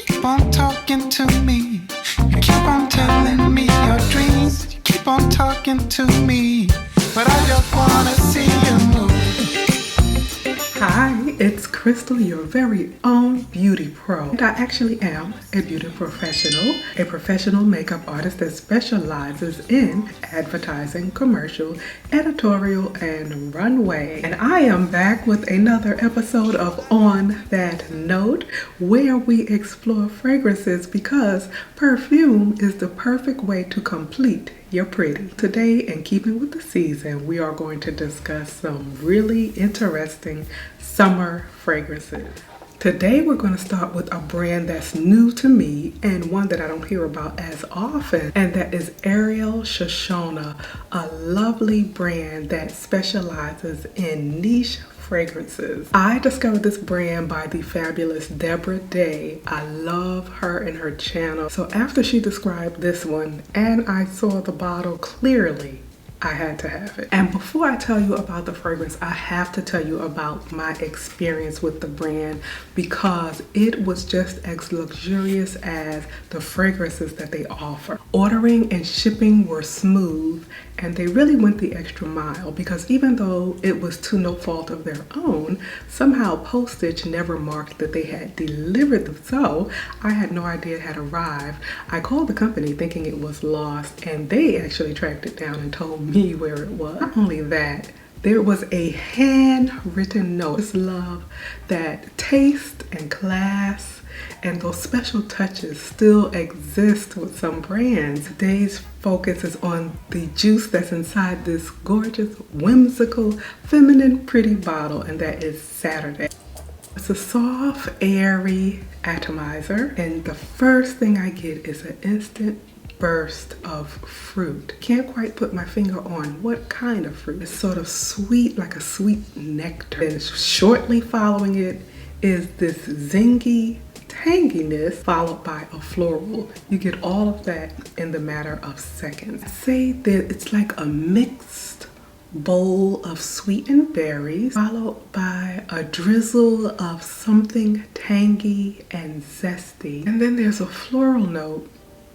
keep on talking to me. You keep on telling me your dreams. You keep on talking to me, but I just wanna see you move. Hi, it's Cristal, your very own beauty pro. And I actually am a beauty professional, a professional makeup artist that specializes in advertising, commercial, editorial, and runway. And I am back with another episode of On That Note, where we explore fragrances because perfume is the perfect way to complete your pretty. Today, in keeping with the season, we are going to discuss some really interesting summer fragrances. Today we're going to start with a brand that's new to me and one that I don't hear about as often, and that is Ariel Shoshone, a lovely brand that specializes in niche fragrances. I discovered this brand by the fabulous Deborah Day. I love her and her channel. So after she described this one and I saw the bottle clearly, I had to have it. And before I tell you about the fragrance, I have to tell you about my experience with the brand because it was just as luxurious as the fragrances that they offer. Ordering and shipping were smooth, and they really went the extra mile because even though it was to no fault of their own, somehow postage never marked that they had delivered them. So I had no idea it had arrived. I called the company thinking it was lost, and they actually tracked it down and told me where it was. Not only that, there was a handwritten note. I just love that taste and class and those special touches still exist with some brands. Today's focus is on the juice that's inside this gorgeous, whimsical, feminine, pretty bottle, and that is Saturday. It's a soft, airy atomizer, and the first thing I get is an instant burst of fruit. Can't quite put my finger on what kind of fruit. It's sort of sweet, like a sweet nectar. And shortly following it is this zingy tanginess followed by a floral. You get all of that in the matter of seconds. I say that it's like a mixed bowl of sweetened berries followed by a drizzle of something tangy and zesty. And then there's a floral note.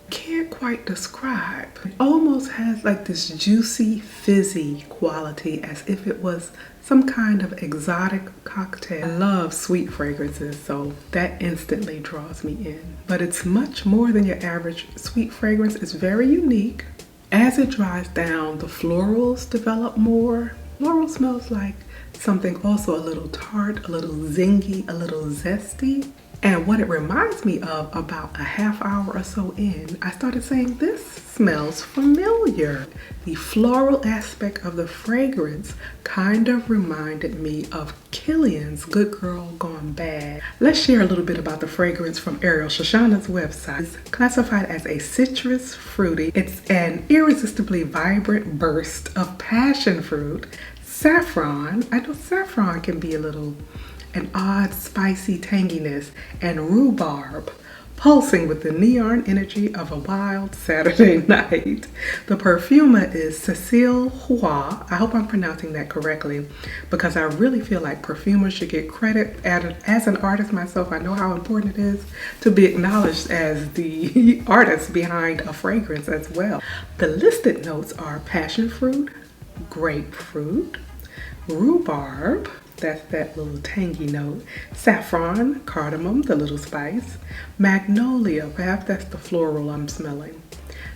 Can't quite describe. It almost has like this juicy, fizzy quality as if it was some kind of exotic cocktail. I love sweet fragrances, so that instantly draws me in. But it's much more than your average sweet fragrance. It's very unique. As it dries down, the florals develop more. Floral smells like something also a little tart, a little zingy, a little zesty. And what it reminds me of, about a half hour or so in, I started saying, this smells familiar. The floral aspect of the fragrance kind of reminded me of Killian's Good Girl Gone Bad. Let's share a little bit about the fragrance from Ariel Shoshone's website. It's classified as a citrus fruity. It's an irresistibly vibrant burst of passion fruit, saffron. I know saffron can be an odd spicy tanginess, and rhubarb, pulsing with the neon energy of a wild Saturday night. The perfumer is Cecile Hua. I hope I'm pronouncing that correctly because I really feel like perfumers should get credit. As an artist myself, I know how important it is to be acknowledged as the artist behind a fragrance as well. The listed notes are passion fruit, grapefruit, rhubarb, that's that little tangy note, saffron, cardamom, the little spice, magnolia, perhaps that's the floral I'm smelling,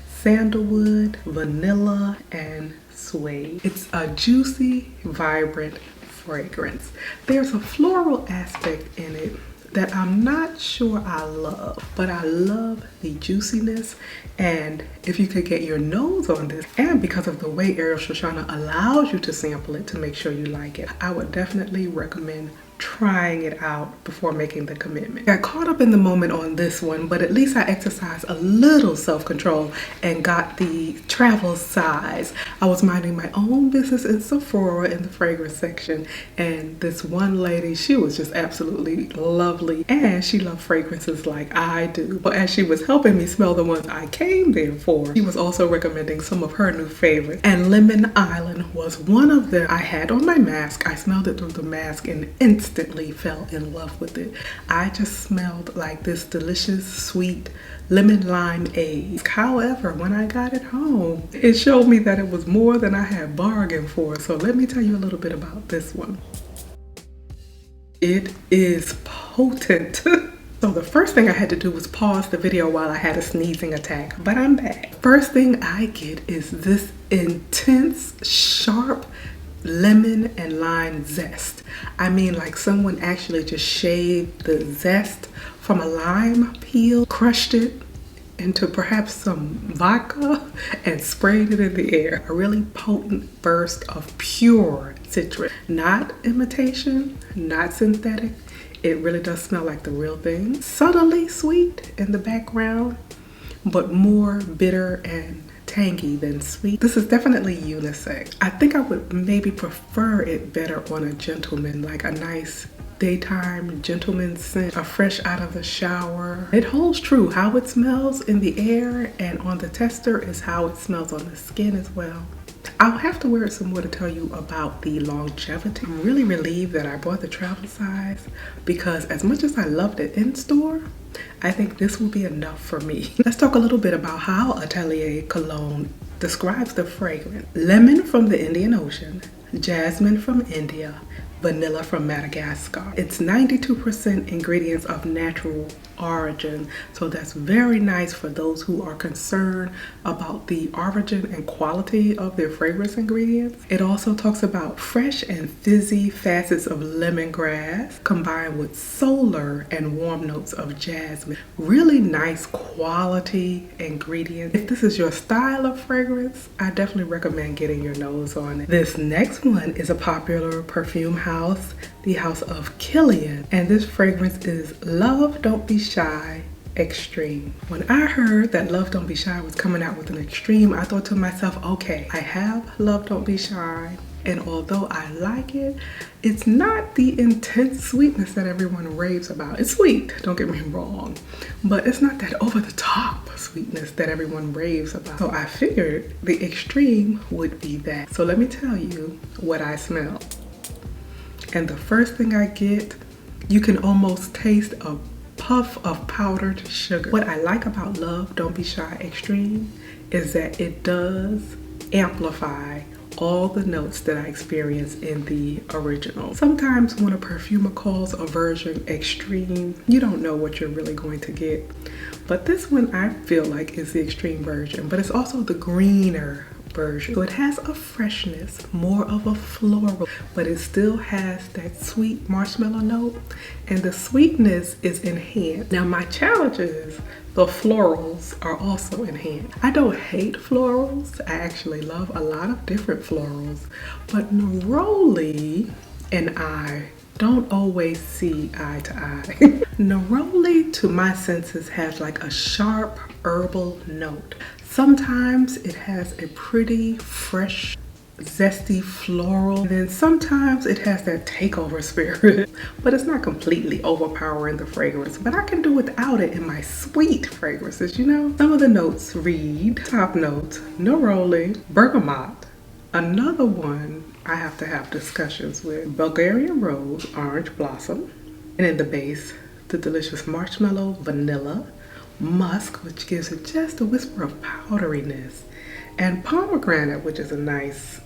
sandalwood, vanilla, and suede. It's a juicy, vibrant fragrance. There's a floral aspect in it that I'm not sure I love, but I love the juiciness. And if you could get your nose on this, and because of the way Ariel Shoshone allows you to sample it to make sure you like it, I would definitely recommend trying it out before making the commitment. I got caught up in the moment on this one, but at least I exercised a little self-control and got the travel size. I was minding my own business in Sephora in the fragrance section, and this one lady, she was just absolutely lovely, and she loved fragrances like I do. But as she was helping me smell the ones I came there for, she was also recommending some of her new favorites, and Lemon Island was one of them. I had on my mask. I smelled it through the mask and instantly instantly fell in love with it. I just smelled like this delicious, sweet lemon limeade. However, when I got it home, it showed me that it was more than I had bargained for. So let me tell you a little bit about this one. It is potent. So the first thing I had to do was pause the video while I had a sneezing attack, but I'm back. First thing I get is this intense, sharp lemon and lime zest. I mean, like someone actually just shaved the zest from a lime peel, crushed it into perhaps some vodka and sprayed it in the air. A really potent burst of pure citrus. Not imitation, not synthetic. It really does smell like the real thing. Subtly sweet in the background, but more bitter and tangy than sweet. This is definitely unisex. I think I would maybe prefer it better on a gentleman, like a nice daytime gentleman scent, a fresh out of the shower. It holds true. How it smells in the air and on the tester is how it smells on the skin as well. I'll have to wear it some more to tell you about the longevity. I'm really relieved that I bought the travel size because as much as I loved it in store, I think this will be enough for me. Let's talk a little bit about how Atelier Cologne describes the fragrance. Lemon from the Indian Ocean, jasmine from India, vanilla from Madagascar. It's 92% ingredients of natural origin, so that's very nice for those who are concerned about the origin and quality of their fragrance ingredients. It also talks about fresh and fizzy facets of lemongrass combined with solar and warm notes of jasmine. Really nice quality ingredients. If this is your style of fragrance, I definitely recommend getting your nose on it. This next one is a popular perfume house, the House of Kilian, and this fragrance is Love Don't Be Shy Extreme. When I heard that Love Don't Be Shy was coming out with an extreme, I thought to myself, okay, I have Love Don't Be Shy, and although I like it, it's not the intense sweetness that everyone raves about. It's sweet, don't get me wrong, but it's not that over the top sweetness that everyone raves about. So I figured the extreme would be that. So let me tell you what I smell. And the first thing I get, you can almost taste a puff of powdered sugar. What I like about Love Don't Be Shy Extreme is that it does amplify all the notes that I experience in the original. Sometimes when a perfumer calls a version extreme, you don't know what you're really going to get. But this one I feel like is the extreme version, but it's also the greener version. So it has a freshness, more of a floral, but it still has that sweet marshmallow note, and the sweetness is enhanced. Now my challenge is the florals are also enhanced. I don't hate florals. I actually love a lot of different florals, but neroli and I don't always see eye to eye. Neroli to my senses has like a sharp herbal note. Sometimes it has a pretty fresh, zesty floral, and then sometimes it has that takeover spirit, but it's not completely overpowering the fragrance. But I can do without it in my sweet fragrances, you know? Some of the notes read, top notes, neroli, bergamot. Another one I have to have discussions with, Bulgarian rose, orange blossom, and in the base, the delicious marshmallow, vanilla, musk, which gives it just a whisper of powderiness, and pomegranate, which is a nice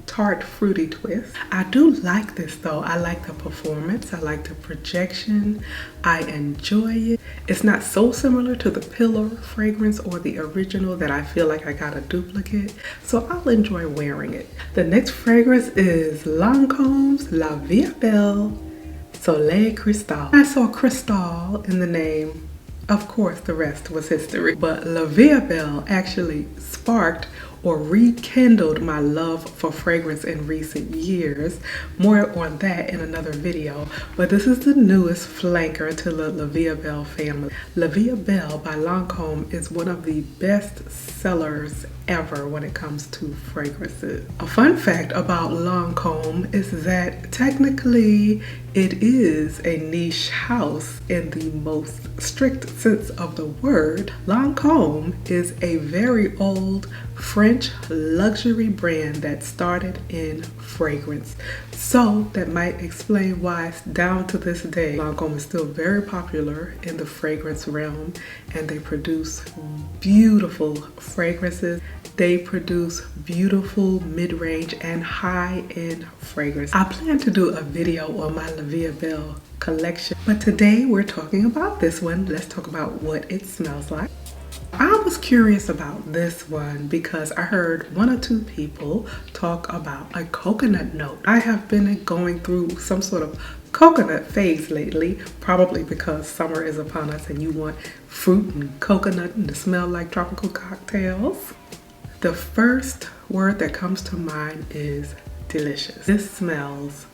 tart fruity twist. I do like this though. I like the performance, I like the projection, I enjoy it. It's not so similar to the pillar fragrance or the original that I feel like I got a duplicate, so I'll enjoy wearing it. The next fragrance is Lancome's La Vie Est Belle Soleil Cristal. I saw Cristal in the name. Of course, the rest was history. But La Vie Est Belle actually sparked or rekindled my love for fragrance in recent years. More on that in another video. But this is the newest flanker to the La Vie Est Belle family. La Vie Est Belle by Lancome is one of the best sellers ever when it comes to fragrances. A fun fact about Lancome is that technically it is a niche house in the most strict sense of the word. Lancome is a very old French luxury brand that started in fragrance. So that might explain why down to this day, Lancome is still very popular in the fragrance realm, and they produce beautiful fragrances. They produce beautiful mid-range and high-end fragrance. I plan to do a video on my Vie Est Belle collection, but today we're talking about this one. Let's talk about what it smells like. I was curious about this one because I heard one or two people talk about a coconut note. I have been going through some sort of coconut phase lately, probably because summer is upon us and you want fruit and coconut and to smell like tropical cocktails. The first word that comes to mind is delicious. This smells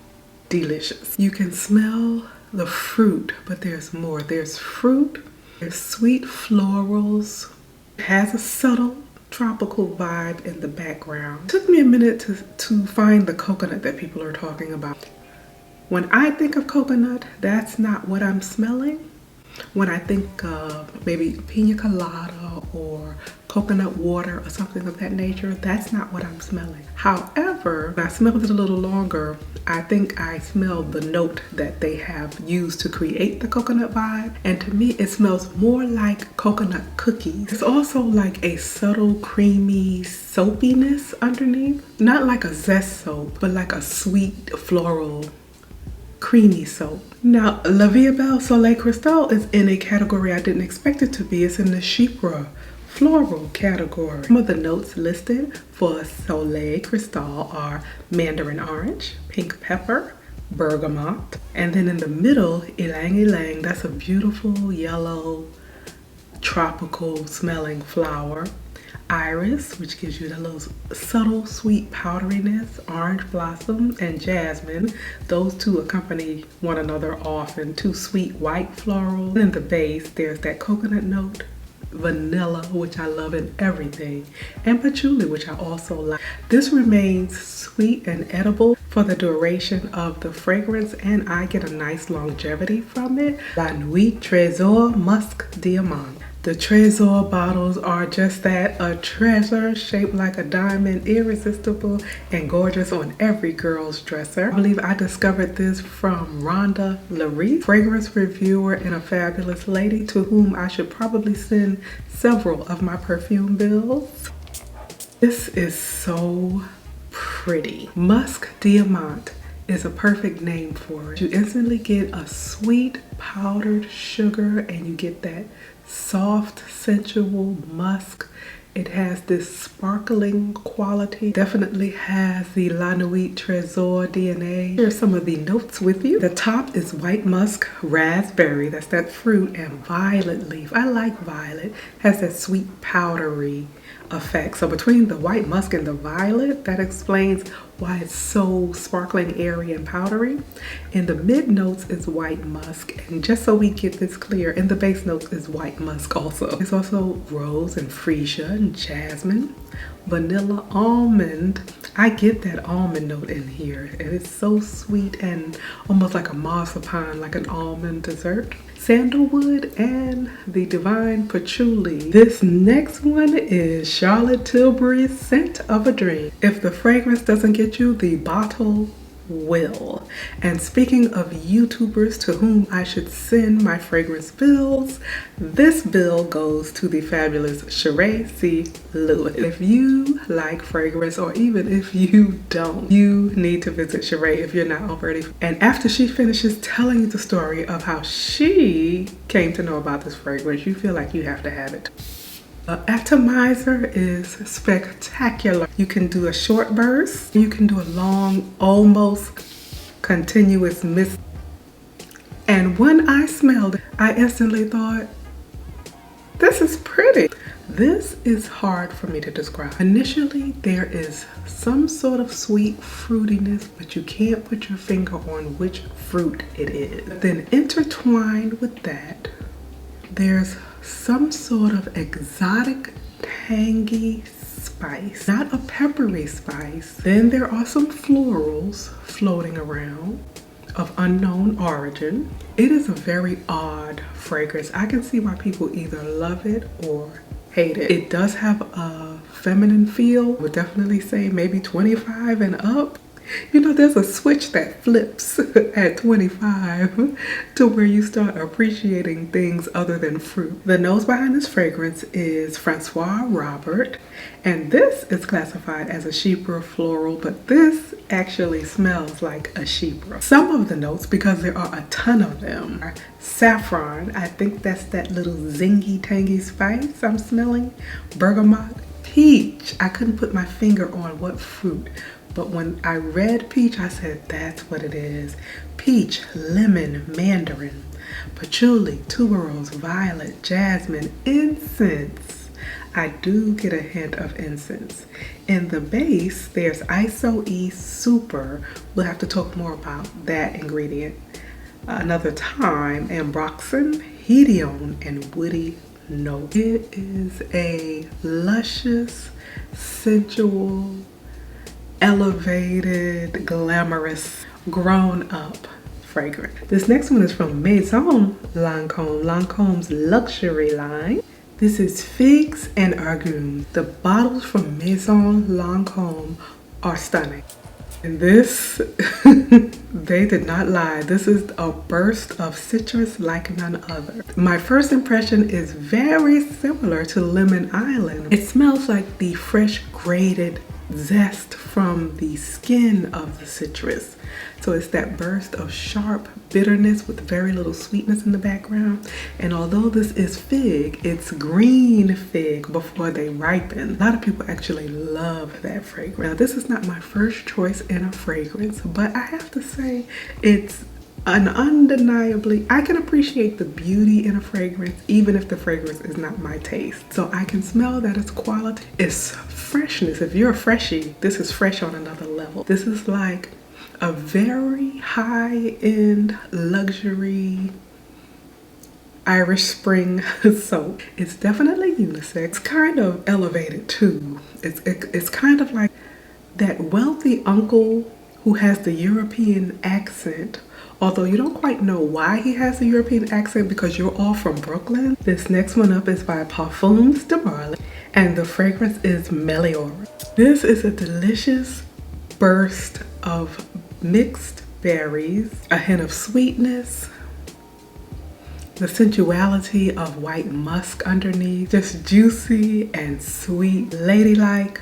delicious. You can smell the fruit, but there's more. There's fruit, there's sweet florals. It has a subtle tropical vibe in the background. It took me a minute to find the coconut that people are talking about. When I think of coconut, that's not what I'm smelling. When I think of maybe pina colada or coconut water or something of that nature, that's not what I'm smelling. However, when I smelled it a little longer, I think I smelled the note that they have used to create the coconut vibe. And to me, it smells more like coconut cookies. It's also like a subtle creamy soapiness underneath. Not like a zest soap, but like a sweet floral creamy soap. Now, Vie Est Belle Soleil Cristal is in a category I didn't expect it to be. It's in the chypre floral category. Some of the notes listed for Soleil Cristal are mandarin orange, pink pepper, bergamot, and then in the middle, ylang ylang. That's a beautiful yellow tropical smelling flower. Iris, which gives you that little subtle sweet powderiness, orange blossom, and jasmine. Those two accompany one another often. Two sweet white florals. In the base, there's that coconut note, vanilla, which I love in everything, and patchouli, which I also like. This remains sweet and edible for the duration of the fragrance, and I get a nice longevity from it. La Nuit Trésor Musk Diamant. The Trésor bottles are just that, a treasure shaped like a diamond, irresistible and gorgeous on every girl's dresser. I believe I discovered this from Rhonda Laree, fragrance reviewer and a fabulous lady to whom I should probably send several of my perfume bills. This is so pretty. Musk Diamant is a perfect name for it. You instantly get a sweet powdered sugar and you get that soft, sensual musk. It has this sparkling quality. Definitely has the La Nuit Trésor DNA. Here's some of the notes with you. The top is white musk, raspberry, that's that fruit, and violet leaf. I like violet. Has that sweet powdery effect. So between the white musk and the violet, that explains why it's so sparkling, airy, and powdery. In the mid notes is white musk, and just so we get this clear, in the base notes is white musk also. There's also rose and freesia and jasmine, vanilla, almond. I get that almond note in here, and it's so sweet and almost like a marzipan, like an almond dessert. Sandalwood and the divine patchouli. This next one is Charlotte Tilbury's Scent of a Dream. If the fragrance doesn't get you, the bottle will. And speaking of YouTubers to whom I should send my fragrance bills, this bill goes to the fabulous Sheree C. Lewis. If you like fragrance, or even if you don't, you need to visit Sheree if you're not already. And after she finishes telling you the story of how she came to know about this fragrance, you feel like you have to have it. The atomizer is spectacular. You can do a short burst, you can do a long, almost continuous mist. And when I smelled it, I instantly thought, this is pretty. This is hard for me to describe. Initially, there is some sort of sweet fruitiness, but you can't put your finger on which fruit it is. Then intertwined with that, there's some sort of exotic, tangy spice, not a peppery spice. Then there are some florals floating around of unknown origin. It is a very odd fragrance. I can see why people either love it or hate it. It does have a feminine feel. I would definitely say maybe 25 and up. You know, there's a switch that flips at 25 to where you start appreciating things other than fruit. The nose behind this fragrance is Francois Robert, and this is classified as a chypre floral, but this actually smells like a chypre. Some of the notes, because there are a ton of them, are saffron. I think that's that little zingy tangy spice I'm smelling. Bergamot. Peach. I couldn't put my finger on what fruit, but when I read peach, I said, that's what it is. Peach, lemon, mandarin, patchouli, tuberose, violet, jasmine, incense. I do get a hint of incense. In the base, there's ISO-E Super. We'll have to talk more about that ingredient another time. Ambroxan, hedione, and woody note. It is a luscious, sensual, elevated, glamorous, grown-up fragrance. This next one is from Maison Lancome, Lancome's luxury line. This is Figs and Agrumes. The bottles from Maison Lancome are stunning. And this, they did not lie. This is a burst of citrus like none other. My first impression is very similar to Lemon Island. It smells like the fresh grated zest from the skin of the citrus. So it's that burst of sharp bitterness with very little sweetness in the background. And although this is fig, it's green fig before they ripen. A lot of people actually love that fragrance. Now, this is not my first choice in a fragrance, but I have to say it's an undeniably, I can appreciate the beauty in a fragrance even if the fragrance is not my taste. So I can smell that it's quality, it's freshness. If you're a freshie, this is fresh on another level. This is like a very high-end luxury Irish Spring soap. It's definitely unisex, kind of elevated too. It's kind of like that wealthy uncle who has the European accent, although you don't quite know why he has a European accent because you're all from Brooklyn. This next one up is by Parfums De Marlin, and the fragrance is Meliora. This is a delicious burst of mixed berries, a hint of sweetness, the sensuality of white musk underneath, just juicy and sweet, ladylike.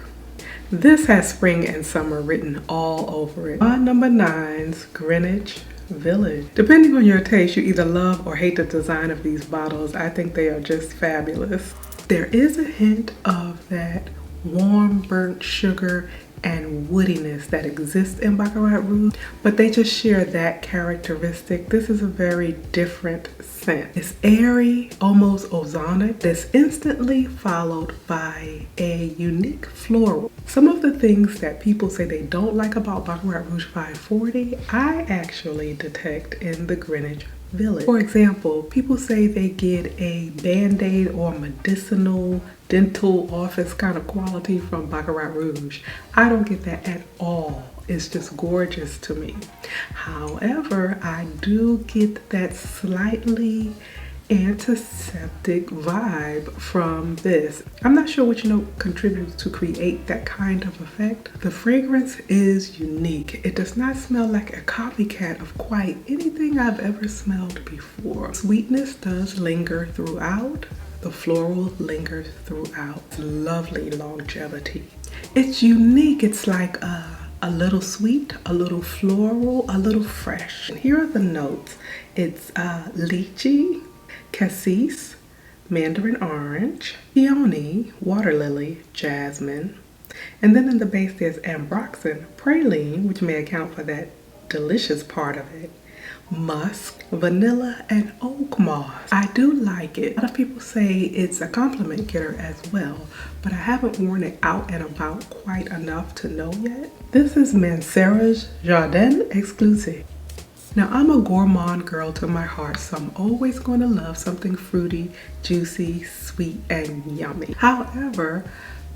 This has spring and summer written all over it. On number 9's Greenwich Village. Depending on your taste, you either love or hate the design of these bottles. I think they are just fabulous. There is a hint of that warm burnt sugar and woodiness that exists in Baccarat Rouge, but they just share that characteristic. This is a very different scent. It's airy, almost ozonic. That's instantly followed by a unique floral. Some of the things that people say they don't like about Baccarat Rouge 540, I actually detect in the Greenwich Village. For example, people say they get a band-aid or medicinal dental office kind of quality from Baccarat Rouge. I don't get that at all. It's just gorgeous to me. However, I do get that slightly antiseptic vibe from this. I'm not sure which note contributes to create that kind of effect. The fragrance is unique. It does not smell like a copycat of quite anything I've ever smelled before. Sweetness does linger throughout. The floral lingers throughout. Lovely longevity. It's unique. It's like a little sweet, a little floral, a little fresh. And here are the notes. It's lychee, cassis, mandarin orange, peony, water lily, jasmine. And then in the base there's ambroxan, praline, which may account for that delicious part of it, musk, vanilla, and oak moss. I do like it. A lot of people say it's a compliment getter as well, but I haven't worn it out and about quite enough to know yet. This is Mancera's Jardin Exclusive. Now, I'm a gourmand girl to my heart, so I'm always going to love something fruity, juicy, sweet, and yummy. However,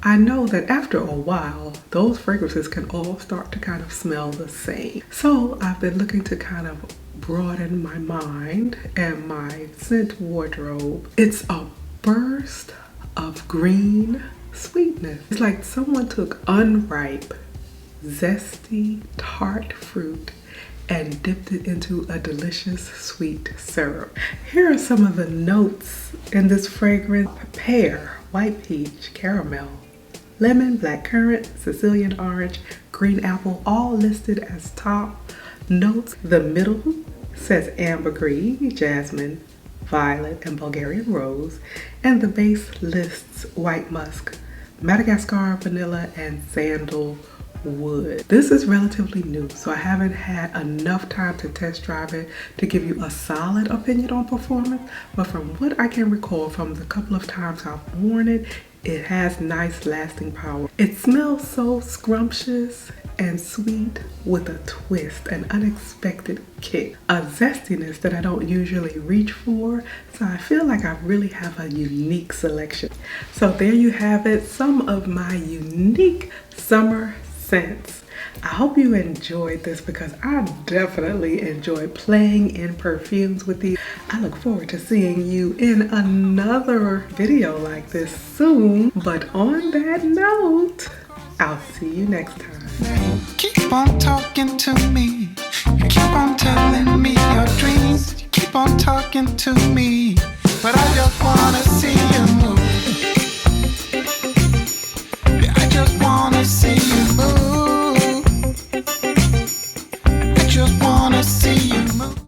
I know that after a while, those fragrances can all start to kind of smell the same. So I've been looking to kind of broaden my mind and my scent wardrobe. It's a burst of green sweetness. It's like someone took unripe, zesty, tart fruit and dipped it into a delicious sweet syrup. Here are some of the notes in this fragrance. Pear, white peach, caramel, lemon, blackcurrant, Sicilian orange, green apple, all listed as top notes. The middle says ambergris, jasmine, violet, and Bulgarian rose. And the base lists white musk, Madagascar vanilla, and sandalwood. This is relatively new, so I haven't had enough time to test drive it to give you a solid opinion on performance, but from what I can recall from the couple of times I've worn it, it has nice lasting power. It smells so scrumptious and sweet with a twist, an unexpected kick, a zestiness that I don't usually reach for, so I feel like I really have a unique selection. So there you have it, some of my unique summer scents. I hope you enjoyed this because I definitely enjoyed playing in perfumes with you. I look forward to seeing you in another video like this soon. But on that note, I'll see you next time. Keep on talking to me. You keep on telling me your dreams. You keep on talking to me. But I just wanna see you